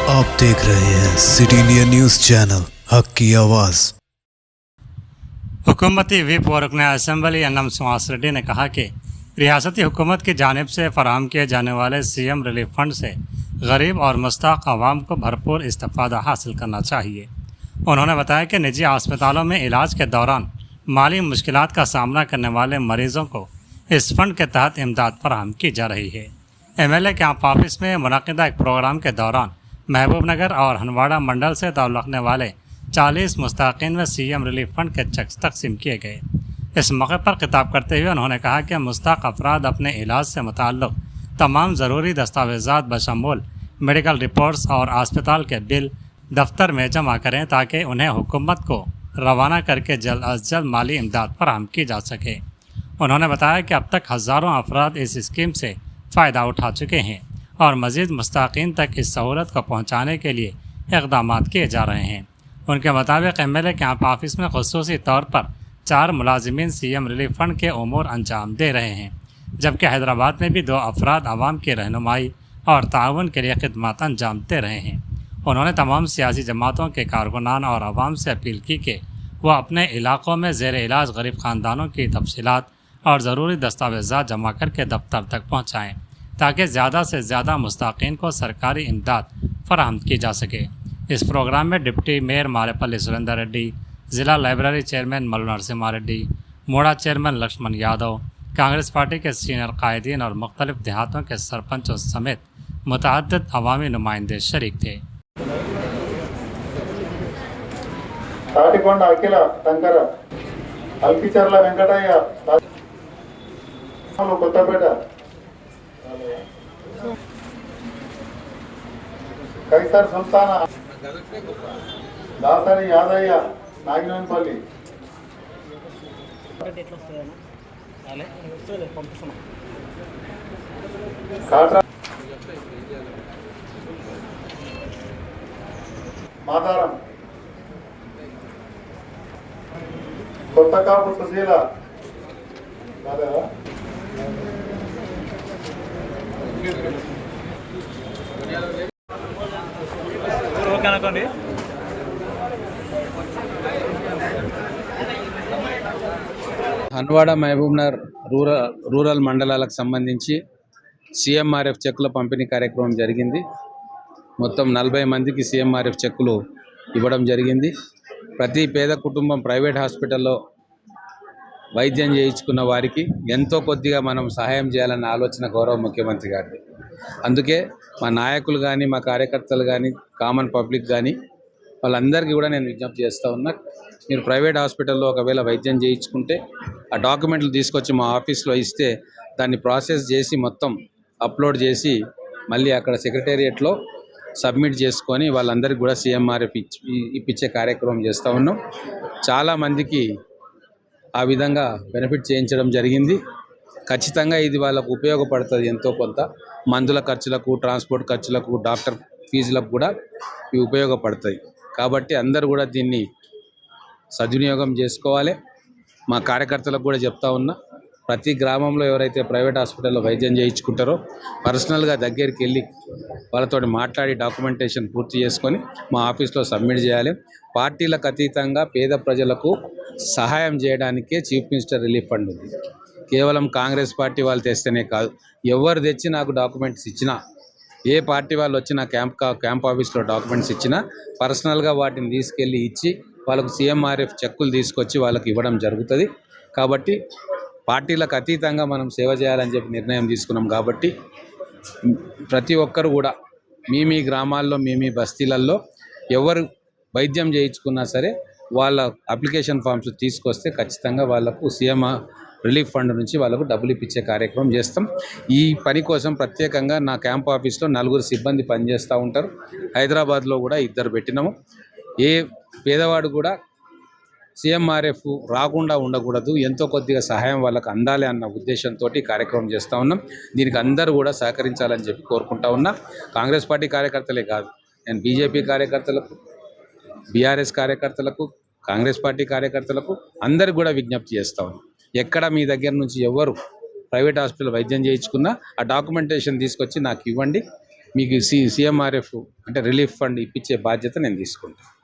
आप देख रहे हैं सिटी इंडिया न्यूज़ चैनल हक की आवाज़। हुकूमती व्हिप व रुकन असम्बली अन्नम सुहास रेड्डी ने कहा कि रियासती हुकूमत की जानिब से फराहम किए जाने वाले सीएम रिलीफ फंड से गरीब और मुस्ताक आवाम को भरपूर इस्तेफादा हासिल करना चाहिए। उन्होंने बताया कि निजी अस्पतालों में इलाज के दौरान माली मुश्किलात का सामना करने वाले मरीजों को इस फंड के तहत इमदाद फराहम की जा रही है। MLA कैंप ऑफिस में मुनक़िदा एक प्रोग्राम के दौरान महबूबनगर और हनवाड़ा मंडल से ताल्लुक़ रखने वाले 40 मुस्ताकीन में सीएम रिलीफ फंड के चेक तकसीम किए गए। इस मौके पर खिताब करते हुए उन्होंने कहा कि मुस्ताक अफराद अपने इलाज से मुताल्लिक़ तमाम ज़रूरी दस्तावेज़ात बशमूल मेडिकल रिपोर्ट्स और अस्पताल के बिल दफ्तर में जमा करें ताकि उन्हें हुकूमत को रवाना करके जल्द अज जल्द माली इमदाद फराहम की जा सके। उन्होंने बताया कि अब तक हज़ारों अफराद इस स्कीम से फ़ायदा उठा चुके हैं और मज़ीद मुस्ताकीन तक इस सहूलत को पहुँचाने के लिए इक़दाम किए जा रहे हैं। उनके मुताबिक MLA कैंप ऑफिस में ख़ुसूसी तौर पर 4 मुलाजिमीन सीएम रिलीफ फंड के उमूर अंजाम दे रहे हैं, जबकि हैदराबाद में भी 2 अफराद आवाम की रहनुमाई और ताउन के लिए खिदमत अंजाम दे रहे हैं। उन्होंने तमाम सियासी जमातों के कारकुनान और आवाम से अपील की कि वह अपने इलाक़ों में ज़ेर इलाज गरीब ख़ानदानों की तफसीलात और ज़रूरी दस्तावेज़ात जमा करके दफ्तर तक पहुँचाएँ ताकि ज़्यादा से ज़्यादा मुस्ताकीन को सरकारी इमदाद फराहम की जा सके। इस प्रोग्राम में डिप्टी मेयर मारेपल्ली सुरेंदर रेड्डी, ज़िला लाइब्रेरी चेयरमैन मल्लू नरसिम्हा रेड्डी, मोड़ा चेयरमैन लक्ष्मण यादव, कांग्रेस पार्टी के सीनियर कायदीन और मुख्तलिफ देहातों के सरपंचों समेत मुतअद्दिद अवामी नुमाइंदे शरीक थे। తాటికొండ అఖిల శంకర అల్పిచర్ల వెంకటయ్య కొత్తపేట కైసర్ సుల్తాన దాసరి యాదయ్య నాగినేనిపల్లి కాట్రా మాతారం కొత్త కాపు సుశీల అనుకోండి. హన్వాడ మహబూబ్నగర్ రూరల్ మండలాలకు సంబంధించి CMRF చెక్కుల పంపిణీ కార్యక్రమం జరిగింది. మొత్తం 40 మందికి CMRF చెక్కులు ఇవ్వడం జరిగింది. ప్రతి పేద కుటుంబం ప్రైవేట్ హాస్పిటల్లో వైద్యం చేయించుకున్న వారికి ఎంతో కొద్దిగా మనం సహాయం చేయాలన్న ఆలోచన గౌరవ ముఖ్యమంత్రి గారిది. అందుకే మా నాయకులు కానీ మా కార్యకర్తలు కానీ కామన్ పబ్లిక్ కానీ వాళ్ళందరికీ కూడా నేను విజ్ఞప్తి చేస్తూ ఉన్నా, మీరు ప్రైవేట్ హాస్పిటల్లో ఒకవేళ వైద్యం చేయించుకుంటే ఆ డాక్యుమెంట్లు తీసుకొచ్చి మా ఆఫీస్లో ఇస్తే దాన్ని ప్రాసెస్ చేసి మొత్తం అప్లోడ్ చేసి మళ్ళీ అక్కడ సెక్రటేరియట్లో సబ్మిట్ చేసుకొని వాళ్ళందరికీ కూడా CMRF ఇప్పించే కార్యక్రమం చేస్తూ ఉన్నాం. చాలామందికి ఆ విధంగా బెనిఫిట్ చేయించడం జరిగింది. ఖచ్చితంగా ఇది వాళ్ళకు ఉపయోగపడుతుంది. ఎంతో కొంత మందుల ఖర్చులకు, ట్రాన్స్పోర్ట్ ఖర్చులకు, డాక్టర్ ఫీజులకు కూడా ఇవి ఉపయోగపడతాయి. కాబట్టి అందరూ కూడా దీన్ని సద్వినియోగం చేసుకోవాలి. మా కార్యకర్తలకు కూడా చెప్తా ఉన్నా, ప్రతి గ్రామంలో ఎవరైతే ప్రైవేట్ హాస్పిటల్లో వైద్యం చేయించుకుంటారో పర్సనల్గా దగ్గరికి వెళ్ళి వాళ్ళతో మాట్లాడి డాక్యుమెంటేషన్ పూర్తి చేసుకొని మా ఆఫీస్లో సబ్మిట్ చేయాలి. పార్టీలకు అతీతంగా పేద ప్రజలకు సహాయం చేయడానికే చీఫ్ మినిస్టర్ రిలీఫ్ ఫండ్ ఉంది. కేవలం కాంగ్రెస్ పార్టీ వాళ్ళు తెస్తేనే కాదు, ఎవరు తెచ్చి నాకు డాక్యుమెంట్స్ ఇచ్చినా, ఏ పార్టీ వాళ్ళు వచ్చి నా క్యాంప్ ఆఫీస్లో డాక్యుమెంట్స్ ఇచ్చినా పర్సనల్గా వాటిని తీసుకెళ్ళి ఇచ్చి వాళ్ళకు CMRF చెక్కులు తీసుకొచ్చి వాళ్ళకి ఇవ్వడం జరుగుతుంది. కాబట్టి పార్టీలకు అతీతంగా మనం సేవ చేయాలని చెప్పి నిర్ణయం తీసుకున్నాం. కాబట్టి ప్రతి ఒక్కరు కూడా మీ గ్రామాల్లో మీ బస్తీలలో ఎవరు వైద్యం చేయించుకున్నా సరే వాళ్ళ అప్లికేషన్ ఫామ్స్ తీసుకొస్తే ఖచ్చితంగా వాళ్ళకు CM రిలీఫ్ ఫండ్ నుంచి వాళ్ళకు డబ్బులు ఇప్పించే కార్యక్రమం చేస్తాం. ఈ పని కోసం ప్రత్యేకంగా నా క్యాంప్ ఆఫీస్లో 4 సిబ్బంది పనిచేస్తూ ఉంటారు. హైదరాబాద్లో కూడా 2 పెట్టినాము. ఏ పేదవాడు కూడా CMRF రాకుండా ఉండకూడదు, ఎంతో కొద్దిగా సహాయం వాళ్ళకు అందాలి అన్న ఉద్దేశంతో కార్యక్రమం చేస్తూ ఉన్నాం. దీనికి అందరూ కూడా సహకరించాలని చెప్పి కోరుకుంటా ఉన్నా. కాంగ్రెస్ పార్టీ కార్యకర్తలే కాదు, నేను BJP కార్యకర్తలకు, BRS కార్యకర్తలకు, కాంగ్రెస్ పార్టీ కార్యకర్తలకు అందరికి కూడా విజ్ఞప్తి చేస్తూ ఉన్నాం. ఎక్కడ మీ దగ్గర నుంచి ఎవరు ప్రైవేట్ హాస్పిటల్ వైద్యం చేయించుకున్నా ఆ డాక్యుమెంటేషన్ తీసుకొచ్చి నాకు ఇవ్వండి. మీకు సీఎంఆర్ఎఫ్ అంటే రిలీఫ్ ఫండ్ ఇప్పించే బాధ్యత నేను తీసుకుంటాను.